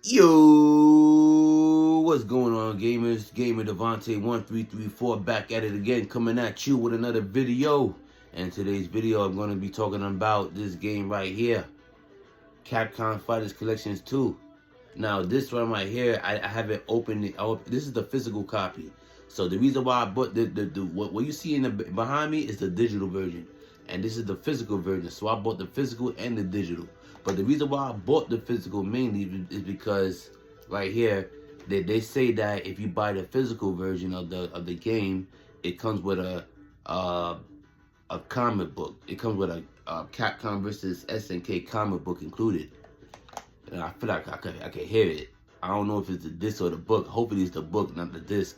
Yo, what's going on, gamers? Gamer Devontae1334 back at it again, coming at you with another video. And today's video, I'm going to be talking about this game right here, Capcom Fighters Collections 2. Now, this one right here, I haven't opened it. This is the physical copy. So the reason why I bought what you see in the behind me is the digital version, and this is the physical version. So I bought the physical and the digital. But the reason why I bought the physical mainly is because right here they say that if you buy the physical version of the game, it comes with a comic book. It comes with a Capcom versus SNK comic book included. And I feel like I can hear it. I don't know if it's the disc or the book. Hopefully it's the book, not the disc,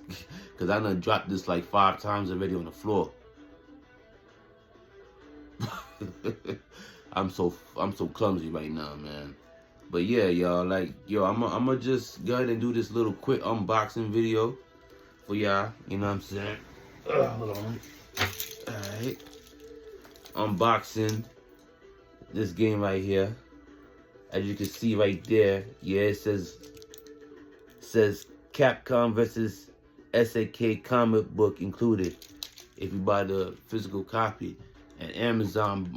because I done dropped this like 5 times already on the floor. I'm so clumsy right now, man. But yeah, y'all, like, yo, I'm gonna just go ahead and do this little quick unboxing video for y'all. You know what I'm saying? Hold on. All right. Unboxing this game right here. As you can see right there, yeah, it says Capcom versus SNK comic book included if you buy the physical copy. And Amazon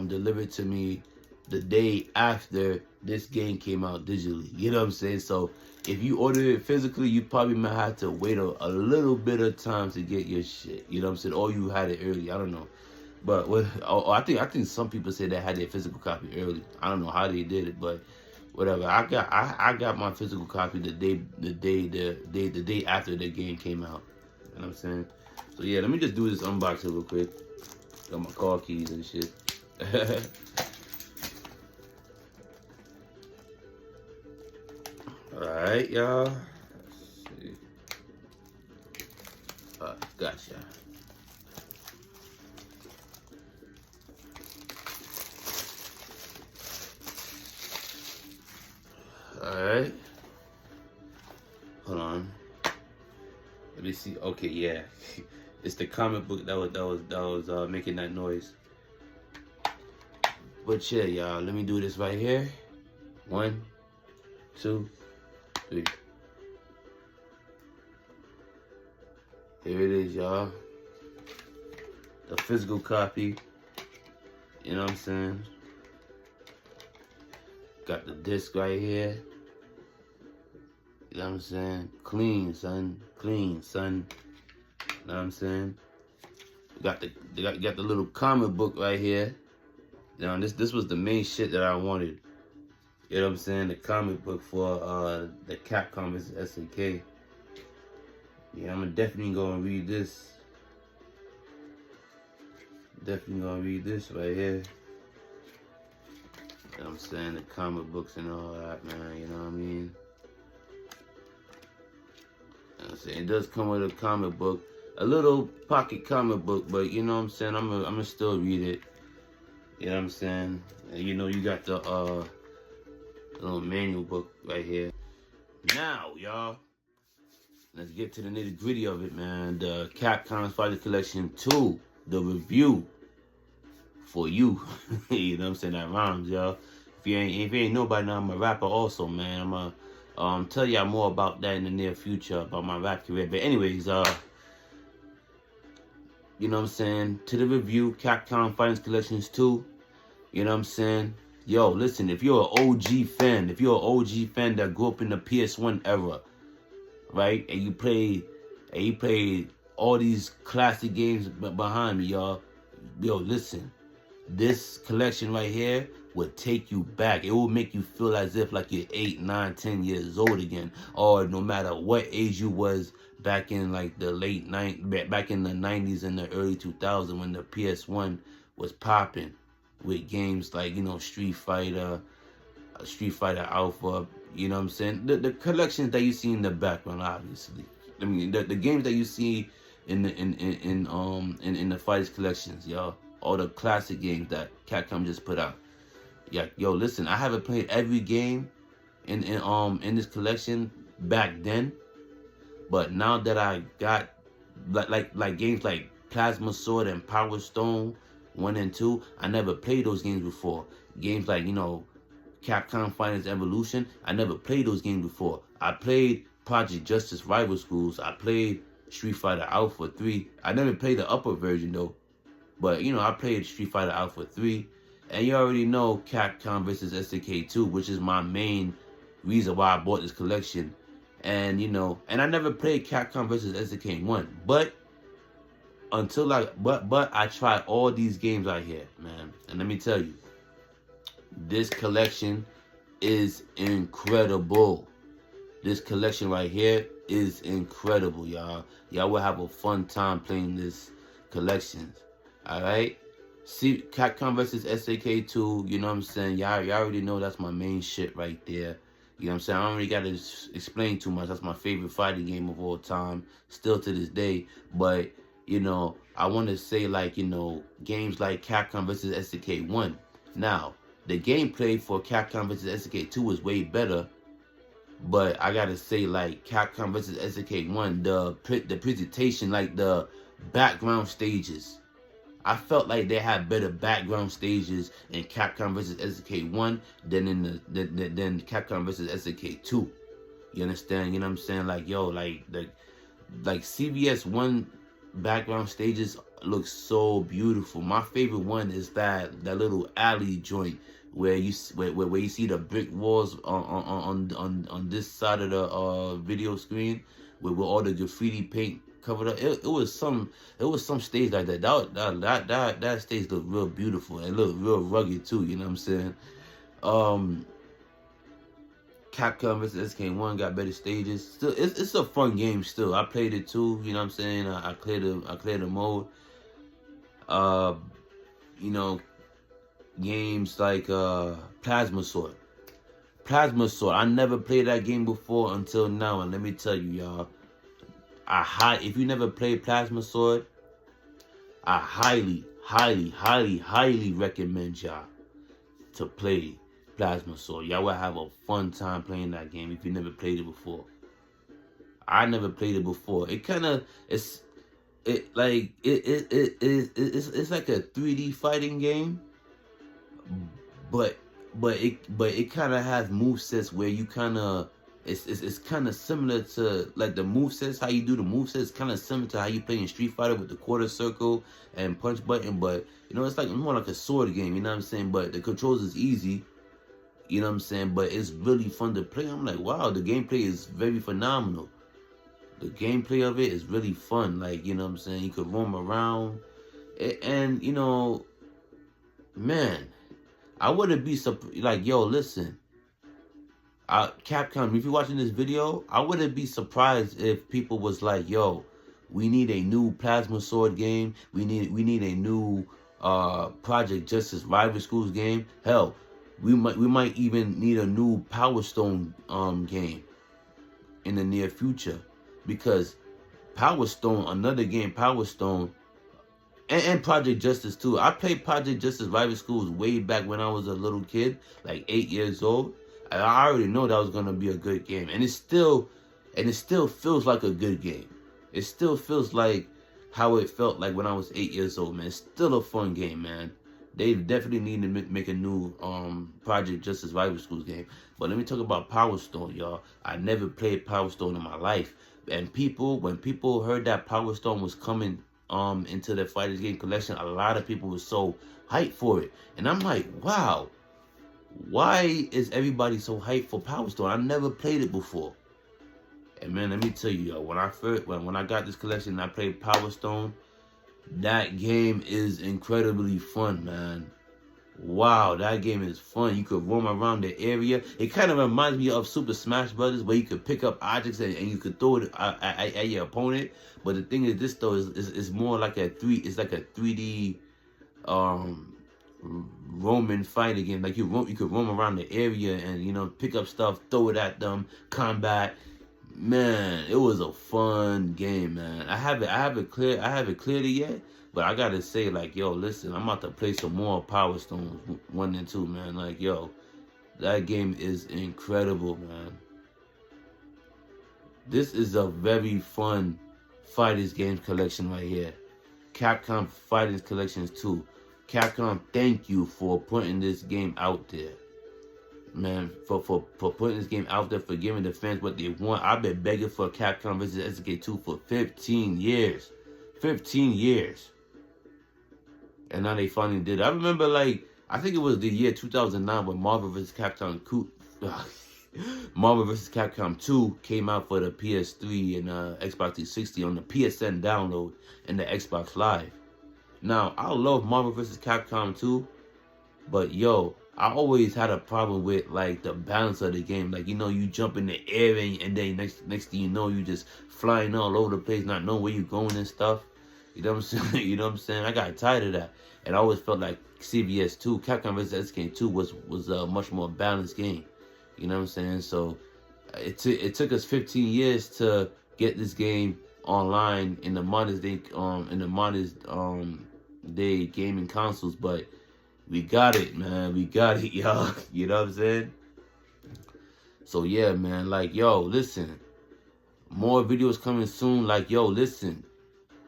delivered to me the day after this game came out digitally. You know what I'm saying? So if you order it physically, you probably might have to wait a little bit of time to get your shit. You know what I'm saying? Or you had it early. I don't know. But I think some people say they had their physical copy early. I don't know how they did it, but whatever. I got my physical copy the day after the game came out. You know what I'm saying? So yeah, let me just do this unboxing real quick. Got my car keys and shit. Alright, y'all. Let's see. Gotcha. Alright. Hold on. Let me see. Okay, yeah. It's the comic book that was making that noise. But yeah, y'all, let me do this right here. 1, 2, 3. Here it is, y'all. The physical copy. You know what I'm saying? Got the disc right here. You know what I'm saying? Clean, son. Clean, son. You know what I'm saying? Got the little comic book right here. You know, this was the main shit that I wanted. You know what I'm saying? The comic book for the Capcom vs SNK. Yeah, I'm definitely gonna read this. Definitely gonna read this right here. You know what I'm saying? The comic books and all that, man. You know what I mean? You know what I'm saying? It does come with a comic book. A little pocket comic book, but you know what I'm saying? I'm gonna still read it. You know what I'm saying? And you know, you got the little manual book right here. Now, y'all, let's get to the nitty gritty of it, man. The Capcom Fighters Collection 2, the review for you. You know what I'm saying? That rhymes, y'all. If you ain't know by now, I'm a rapper also, man. I'm gonna tell y'all more about that in the near future, about my rap career. But anyways, you know what I'm saying? To the review, Capcom Fighters Collections 2. You know what I'm saying? Yo, listen, if you're an OG fan, that grew up in the PS1 era, right? And you played all these classic games behind me, y'all. Yo, listen. This collection right here will take you back. It will make you feel as if like you're 8, 9, 10 years old again. Or no matter what age you was back in like the back in the 90s and the early 2000s when the PS1 was popping with games like, you know, Street Fighter Alpha, you know what I'm saying? The collections that you see in the background, obviously. I mean, the games that you see in the Fighters collections, y'all. All the classic games that Capcom just put out. Yeah, yo, listen, I haven't played every game in this collection back then, but now that I got like games like Plasma Sword and Power Stone 1 and 2, I never played those games before. Games like, you know, Capcom Fighters Evolution. I never played those games before. I played Project Justice Rival Schools. I played Street Fighter Alpha 3. I never played the upper version though. But, you know, I played Street Fighter Alpha 3. And you already know Capcom vs. SNK 2, which is my main reason why I bought this collection. And, you know, and I never played Capcom vs. SNK 1. But I tried all these games out here, man. And let me tell you, this collection is incredible. This collection right here is incredible, y'all. Y'all will have a fun time playing this collection. Alright? See, Capcom vs. SNK 2, you know what I'm saying? Y'all already know that's my main shit right there. You know what I'm saying? I don't really got to explain too much. That's my favorite fighting game of all time, still to this day. But, you know, I want to say, like, you know, games like Capcom vs. SNK 1. Now, the gameplay for Capcom vs. SNK 2 is way better. But I got to say, like, Capcom vs. SNK 1, the presentation, like, the background stages. I felt like they had better background stages in Capcom vs. SNK 1 than in than Capcom vs. SNK 2. You understand? You know what I'm saying? Like, yo, like CVS 1 background stages look so beautiful. My favorite one is that little alley joint where you see the brick walls on this side of the video screen with all the graffiti paint covered up. It was some stage like that. That stage looked real beautiful and looked real rugged too. You know what I'm saying? Capcom vs. SK1 got better stages. Still, it's a fun game. Still, I played it too. You know what I'm saying? I cleared the mode. You know, games like Plasma Sword. Plasma Sword. I never played that game before until now, and let me tell you, y'all. If you never played Plasma Sword, I highly recommend y'all to play Plasma Sword. Y'all will have a fun time playing that game if you never played it before. I never played it before. It kind of it's like it's like a 3D fighting game, but it kind of has movesets where you kind of it's kind of similar to like the movesets. How you do the movesets kind of similar to how you play in Street Fighter with the quarter circle and punch button, but you know, it's like more like a sword game. You know what I'm saying? But the controls is easy. You know what I'm saying? But it's really fun to play. I'm like, wow, the gameplay is very phenomenal. The gameplay of it is really fun. Like, you know what I'm saying? You could roam around. And, you know, man, I wouldn't be like, yo, listen. Capcom, if you're watching this video, I wouldn't be surprised if people was like, yo, we need a new Plasma Sword game. We need a new Project Justice Rival Schools game. Hell, we might even need a new Power Stone game in the near future, because Power Stone, another game, Power Stone, and Project Justice too. I played Project Justice Rival Schools way back when I was a little kid, like 8 years old. I already know that was gonna be a good game, and it still feels like a good game. It still feels like how it felt like when I was 8 years old, man. It's still a fun game, man. They definitely need to make a new Project Justice Rival Schools game. But let me talk about Power Stone, y'all. I never played Power Stone in my life, and when people heard that Power Stone was coming into the Fighters game collection, a lot of people were so hyped for it, and I'm like, wow. Why is everybody so hyped for Power Stone? I never played it before. And man, let me tell you, yo, when I got this collection and I played Power Stone, that game is incredibly fun, man. Wow, that game is fun. You could roam around the area. It kind of reminds me of Super Smash Brothers, where you could pick up objects and you could throw it at your opponent. But the thing is, this though is more like it's like a 3D Roman fight again. Like you could roam around the area and, you know, pick up stuff, throw it at them, combat. Man, it was a fun game, man. I haven't cleared it yet, but I gotta say, like, yo, listen, I'm about to play some more Power Stones 1 and 2, man. Like, yo, that game is incredible, man. This is a very fun Fighters games collection right here. Capcom Fighters Collections 2. Capcom, thank you for putting this game out there. man, for putting this game out there, for giving the fans what they want. I've been begging for Capcom vs. SNK 2 for 15 years. 15 years. And now they finally did it. I remember, like, I think it was the year 2009 when Marvel vs. Capcom 2, Marvel vs. Capcom 2 came out for the PS3 and Xbox 360 on the PSN download and the Xbox Live. Now, I love Marvel vs. Capcom 2, but yo, I always had a problem with like the balance of the game. Like, you know, you jump in the air and then next thing you know, you just flying all over the place, not knowing where you're going and stuff. You know what I'm saying? You know what I'm saying? I got tired of that. And I always felt like CVS 2, Capcom vs. SNK 2 was a much more balanced game. You know what I'm saying? So it took us 15 years to get this game online in the modern day gaming consoles, but we got it, man. We got it, y'all. You know what I'm saying? So yeah, man. Like, yo, listen. More videos coming soon. Like, yo, listen.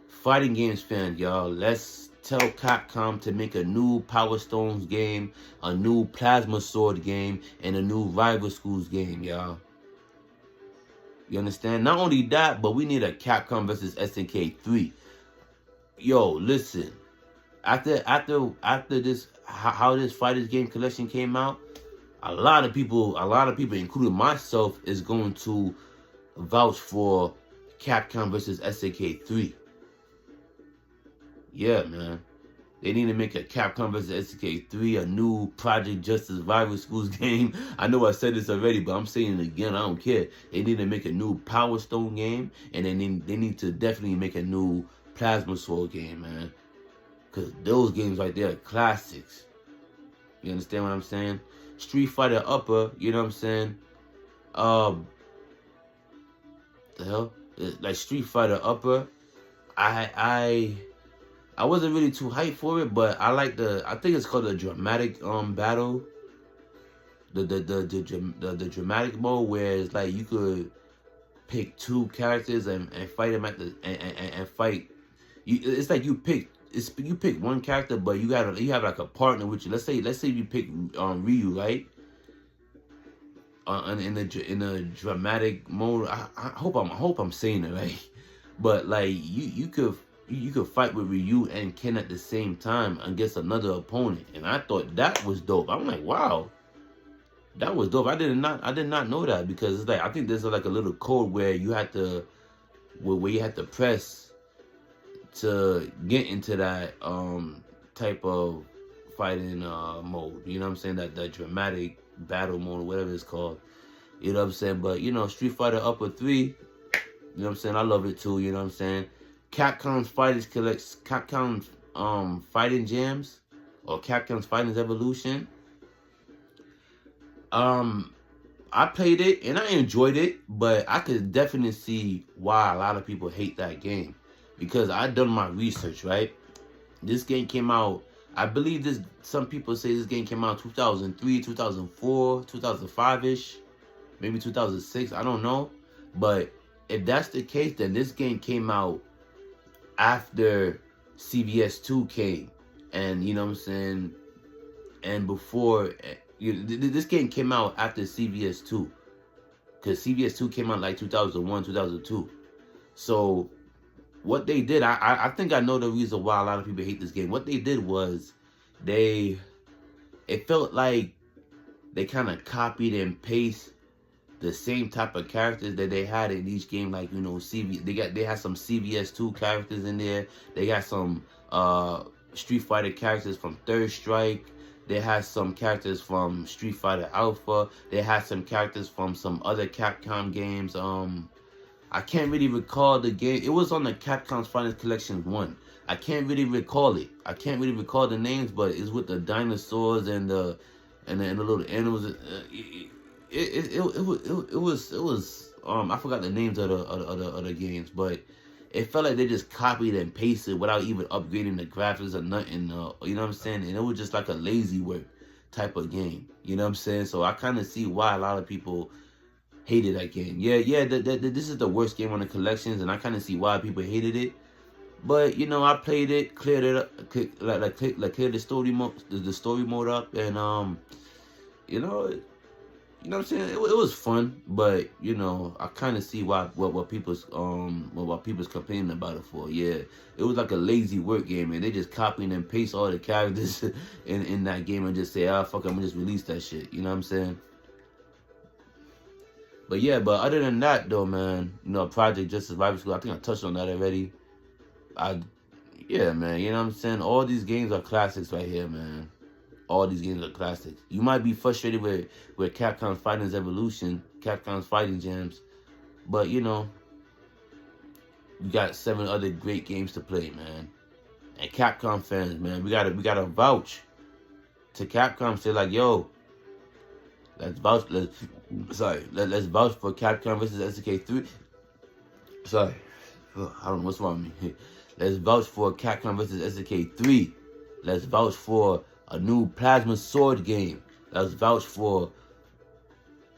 Fighting games fan, y'all. Let's tell Capcom to make a new Power Stones game, a new Plasma Sword game, and a new Rival Schools game, y'all. You understand? Not only that, but we need a Capcom vs. SNK 3. Yo, listen. After this, how this Fighters game collection came out, a lot of people, including myself, is going to vouch for Capcom vs. SNK 3. Yeah, man. They need to make a Capcom vs. SNK 3, a new Project Justice Rival Schools game. I know I said this already, but I'm saying it again. I don't care. They need to make a new Power Stone game, and they need to definitely make a new Plasma Sword game, man. Because those games right there are classics. You understand what I'm saying? Street Fighter Upper, you know what I'm saying? The hell? Like Street Fighter Upper, I wasn't really too hyped for it, but I like I think it's called the dramatic battle. The dramatic mode, where it's like you could pick two characters and fight them and fight. It's like you pick one character, but you have like a partner with you. Let's say you pick Ryu, right? In the dramatic mode. I hope I'm saying it right. But like you could fight with Ryu and Ken at the same time against another opponent, and I thought that was dope. I'm like, wow, that was dope. I did not know that, because it's like, I think there's like a little code where you had to press to get into that type of fighting mode. You know what I'm saying? That dramatic battle mode, whatever it's called. You know what I'm saying? But you know, Street Fighter Upper 3, you know what I'm saying? I love it too, you know what I'm saying? Capcom's Fighting Jams, or Capcom's Fighting Evolution. I played it and I enjoyed it, but I could definitely see why a lot of people hate that game. Because I done my research, right? This game came out, I believe some people say this game came out 2003, 2004, 2005-ish, maybe 2006, I don't know. But if that's the case, then this game came out after CVS 2 came. And you know what I'm saying? And before, this game came out after CVS 2. Because CVS 2 came out like 2001, 2002. So what they did, I think I know the reason why a lot of people hate this game. What they did was, it felt like they kind of copied and pasted the same type of characters that they had in each game. Like, you know, they had some CVS 2 characters in there. They got some Street Fighter characters from Third Strike. They had some characters from Street Fighter Alpha. They had some characters from some other Capcom games. I can't really recall the game. It was on the Capcom's Finest Collection 1. I can't really recall it. I can't really recall the names, but it's with the dinosaurs and the little animals. It was I forgot the names of the games, but it felt like they just copied and pasted without even upgrading the graphics or nothing. You know what I'm saying? And it was just like a lazy work type of game. You know what I'm saying? So I kind of see why a lot of people hated that game. Yeah, this is the worst game on the collections, and I kind of see why people hated it. But you know, I played it, cleared it up, cleared the story mode up, and you know, You know what I'm saying? It was fun, but you know, I kind of see what people's complaining about it for. Yeah, it was like a lazy work game, and they just copying and paste all the characters in that game and just say, ah, fuck, I'm gonna just release that shit. You know what I'm saying? But yeah, but other than that though, man, you know, Project Justice Rival School, I think I touched on that already. Yeah, man, you know what I'm saying? All these games are classics right here, man. All these games are classics. You might be frustrated with Capcom's Fighting's Evolution, Capcom's Fighting Jams, but you know, you got 7 other great games to play, man. And Capcom fans, man, we gotta vouch to Capcom. Say like, yo, let's vouch. Let's vouch for Capcom versus SNK 3. Sorry, I don't know what's wrong with me. Let's vouch for Capcom versus SNK 3. Let's vouch for a new Plasma Sword game. Let's vouch for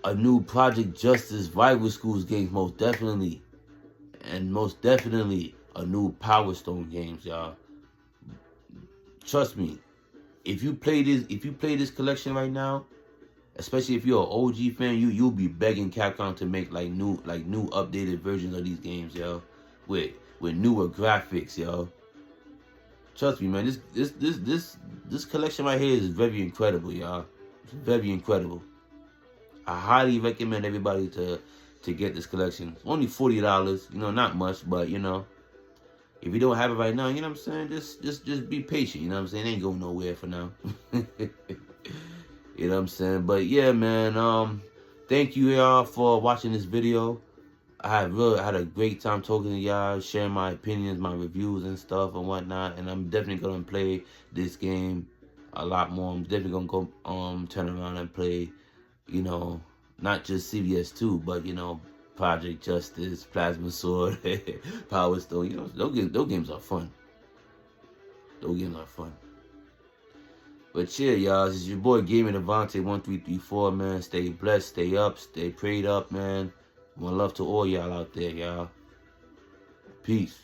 a new Project Justice Rival Schools games, most definitely. And most definitely a new Power Stone games, y'all. Trust me, if you play this collection right now, especially if you're an OG fan, you'll be begging Capcom to make like new updated versions of these games, yo. With newer graphics, yo. Trust me, man. This collection right here is very incredible, y'all. It's very incredible. I highly recommend everybody to get this collection. It's only $40, you know, not much, but you know, if you don't have it right now, you know what I'm saying? Just be patient, you know what I'm saying? It ain't going nowhere for now. You know what I'm saying? But yeah, man, thank you y'all for watching this video. I had a great time talking to y'all, sharing my opinions, my reviews and stuff and whatnot. And I'm definitely gonna play this game a lot more. I'm definitely gonna go turn around and play, you know, not just CVS 2, but you know, Project Justice, Plasma Sword, Power Stone. You know, those games are fun. Those games are fun. But yeah, y'all, this is your boy Gaming Devontae 1334, man. Stay blessed, stay up, stay prayed up, man. One love to all y'all out there, y'all. Peace.